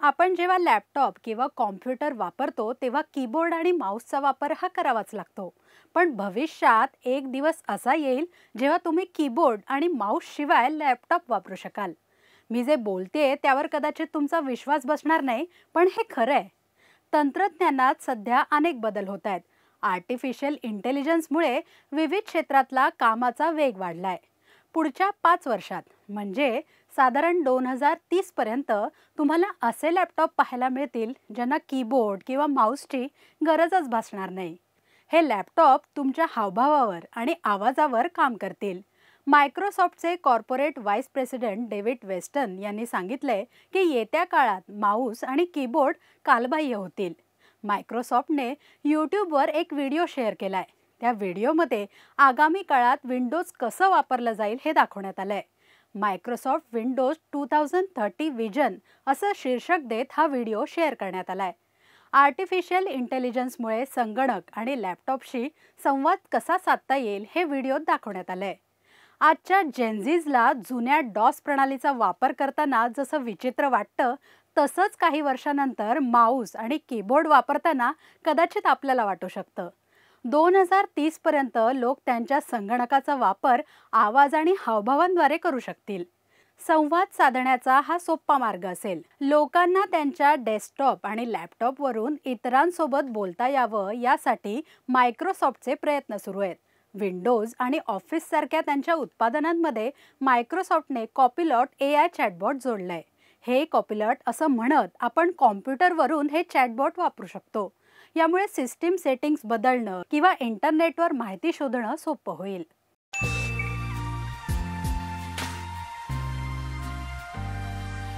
आपण जेव्हा लॅपटॉप किंवा कॉम्प्युटर वापरतो तेव्हा कीबोर्ड आणि माऊसचा वापर हा करावाच लागतो. पण भविष्यात एक दिवस असा येईल जेव्हा तुम्ही कीबोर्ड आणि माऊस शिवाय लॅपटॉप वापरू शकाल. मी जे बोलतेय त्यावर कदाचित तुमचा विश्वास बसणार नाही, पण हे खरं आहे. तंत्रज्ञानात सध्या अनेक बदल होत आहेत. आर्टिफिशियल इंटेलिजन्समुळे विविध क्षेत्रातला कामाचा वेग वाढलाय. पुढच्या 5 वर्षात म्हणजे साधारण 2030 पर्यंत तुम्हाला असे लॅपटॉप पाहायला मिळतील ज्यांना कीबोर्ड किंवा माऊसची गरजच भासणार नाही. हे लॅपटॉप तुमच्या हावभावावर आणि आवाजावर काम करतील. मायक्रोसॉफ्टचे corporate vice president David Weston यांनी सांगितलंय की येत्या काळात माऊस आणि कीबोर्ड कालबाह्य होतील. मायक्रोसॉफ्टने यूट्यूबवर एक व्हिडिओ शेअर केलाय. त्या व्हिडिओमध्ये आगामी काळात विंडोज कसं वापरलं जाईल हे दाखवण्यात आलंय. मायक्रोसॉफ्ट विंडोज 2030 विजन असं शीर्षक देत हा व्हिडिओ शेअर करण्यात आलाय. आर्टिफिशियल इंटेलिजन्समुळे संगणक आणि लॅपटॉपशी संवाद कसा साधता येईल हे व्हिडिओत दाखवण्यात आलंय. आजच्या जेनझीजला जुन्या डॉस प्रणालीचा वापर करताना जसं विचित्र वाटतं, तसंच काही वर्षानंतर माऊस आणि कीबोर्ड वापरताना कदाचित आपल्याला वाटू शकतं. 2030 पर्यंत लोक त्यांच्या संगणकाचा वापर आवाज आणि हावभावांद्वारे करू शकतील. संवाद साधण्याचा हा सोपा मार्ग असेल. लोकांना त्यांच्या डेस्कटॉप आणि लॅपटॉपवरून इतरांसोबत बोलता यावं यासाठी मायक्रोसॉफ्टचे प्रयत्न सुरू आहेत. विंडोज आणि ऑफिस सारख्या त्यांच्या उत्पादनांमध्ये मायक्रोसॉफ्टने कॉपिलॉट AI चॅटबॉट जोडलंय. हे कॉपिलॉट असं म्हणत आपण कॉम्प्युटरवरून हे चॅटबॉट वापरू शकतो. यामुळे सिस्टीम सेटिंग्स बदलणं किंवा इंटरनेटवर माहिती शोधणं सोपं होईल.